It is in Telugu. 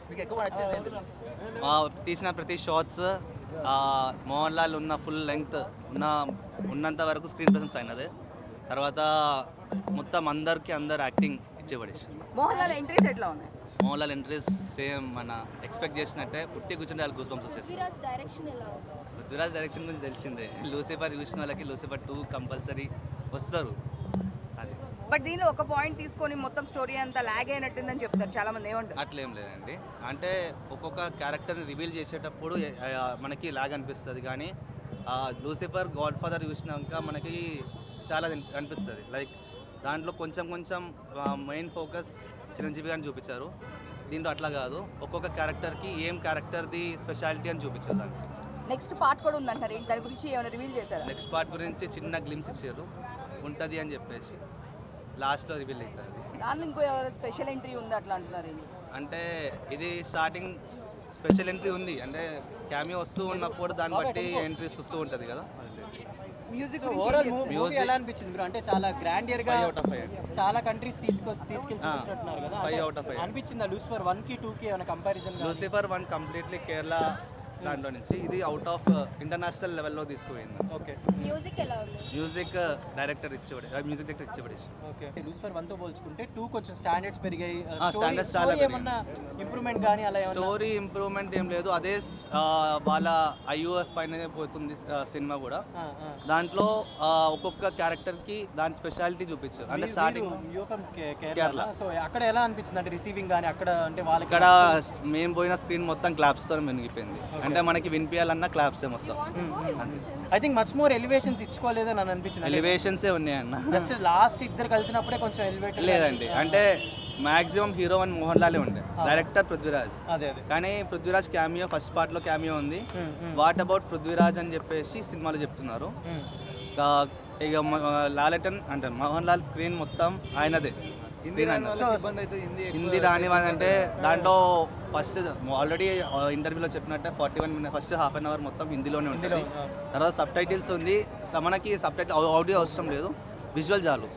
మీకు ఎక్కువ నచ్చేది ఏంటి? తీసిన ప్రతి షాట్స్ మోహన్ లాల్ ఉన్న ఫుల్ లెంగ్త్ ఉన్నంత వరకు స్క్రీన్ ప్రెసెన్స్ అయినది. తర్వాత మొత్తం అందరు యాక్టింగ్ ఇచ్చేపడేసి. మోహన్ లాల్ ఎంట్రీస్ ఎట్లా ఉన్నాయి? మోహన్ లాల్ ఎంట్రీస్ సేమ్ మన ఎక్స్పెక్ట్ చేసినట్టే పుట్టి కూర్చుంటే వాళ్ళు గూస్ బంప్స్ వచ్చేస్తాయి. పృథ్వీరాజ్ డైరెక్షన్ గురించి తెలిసిందే. లూసిఫర్ చూసిన వాళ్ళకి లూసిఫర్ 2 కంపల్సరీ వస్తారు. అది బట్ దీనిలో ఒక పాయింట్ తీసుకొని మొత్తం స్టోరీ అంతా లాగ్ అయినట్టుందని చెప్తారు చాలా మంది, ఏమంటారు? అట్లేం లేదండి. అంటే ఒక్కొక్క క్యారెక్టర్ని రివీల్ చేసేటప్పుడు మనకి లాగ్ అనిపిస్తుంది, కానీ లూసిఫర్ గాడ్ ఫాదర్ చూసినాక మనకి చాలా అనిపిస్తుంది. లైక్ దాంట్లో కొంచెం మెయిన్ ఫోకస్ చిరంజీవి గారిని చూపించారు. దీంట్లో అట్లా కాదు, ఒక్కొక్క క్యారెక్టర్కి ఏం క్యారెక్టర్ది స్పెషాలిటీ అని చూపించారు. దానికి నెక్స్ట్ పార్ట్ కూడా ఉందంటారు, దాని గురించి ఏమైనా రివీల్ చేశారా? నెక్స్ట్ పార్ట్ గురించి చిన్న గ్లిమ్స్ ఇచ్చారు, ఉంటుంది అని చెప్పేసి లాస్ట్లో రివీల్ అవుతుంది. దాంట్లో ఇంకో ఎవరైనా స్పెషల్ ఎంట్రీ ఉంది అట్లా అంటున్నారు. అంటే ఇది స్టార్టింగ్ స్పెషల్ ఎంట్రీ ఉంది, అంటే క్యామియో వస్తూ ఉన్నప్పుడు దాన్ని బట్టి ఎంట్రీస్ వస్తూ ఉంటుంది కదా. మ్యూజిక్ ఓవరాల్ మూవీ ఎలా అనిపించింది బ్రో? అంటే చాలా గ్రాండియర్ గా 5 out of 5 చాలా కంట్రీస్ తీసుకెళ్ళి చూపించినట్టున్నారు కదా. 5 out of 5 అనిపించిందా లూసిఫర్ 1 కి 2 కి ఏమైనా కంపారిజన్? లూసిఫర్ 1 కంప్లీట్లీ కేరళ దాంట్లో నుంచి, ఇది అవుట్ ఆఫ్ ఇంటర్నేషనల్ లెవెల్లో తీసుకుపోయింది. ఓకే. మ్యూజిక్ ఎలా ఉంది? మ్యూజిక్ డైరెక్టర్ ఇచ్చేపడేసి. ఓకే. లూసిఫర్ 1 తో పోల్చుకుంటే 2 కొంచెం స్టాండర్డ్స్ పెరిగాయి. స్టాండర్డ్స్ చాలా ఏమన్నా ఇంప్రూవ్మెంట్ కానీ అలా ఏమన్నా? స్టోరీ ఇంప్రూవ్మెంట్ ఏం లేదు, అదే వాళ్ళ ఐయుఎఫ్ పైన పోతుంది సినిమా కూడా. దాంట్లో ఒక్కొక్క క్యారెక్టర్కి దాని స్పెషాలిటీ చూపించారు. అంటే స్టార్టింగ్ కేరళ, సో అక్కడ ఎలా అనిపించింది? అంటే రిసీవింగ్ కానీ అక్కడ అంటే వాళ్ళకి ఇక్కడ మేము పోయిన స్క్రీన్ మొత్తం క్లాప్స్తో మునిగిపోయింది. అంటే మనకి వినిపించాలన్న క్లాప్సే మొత్తం. I think much more elevations ఇచ్చుకోలేదని అని అనిపించింది. ఎలివేషన్సే ఉన్నాయన్న. జస్ట్ లాస్ట్ ఇద్దరు కలిసినప్పుడే కొంచెం ఎలివేట్ లేదండి. అంటే మాక్సిమం హీరో అని మోహన్ లాలే ఉండే, డైరెక్టర్ పృథ్వీరాజ్. అదే కానీ పృథ్వీరాజ్ క్యామియో ఫస్ట్ పార్ట్లో క్యామియో ఉంది. వాట్ అబౌట్ పృథ్వీరాజ్ అని చెప్పేసి సినిమాలో చెప్తున్నారు. ఇక లాలెటన్ అంటే మోహన్ లాల్ స్క్రీన్ మొత్తం ఆయనదే. హిందీ రాని అంటే దాంట్లో ఫస్ట్ ఆల్రెడీ ఇంటర్వ్యూలో చెప్పినట్టే 41 minutes first half an hour మొత్తం హిందీలోనే ఉంటుంది. తర్వాత సబ్ టైటిల్స్ ఉంది, మనకి సబ్ టైటిల్ ఆడియో అవసరం లేదు, విజువల్ చాలు.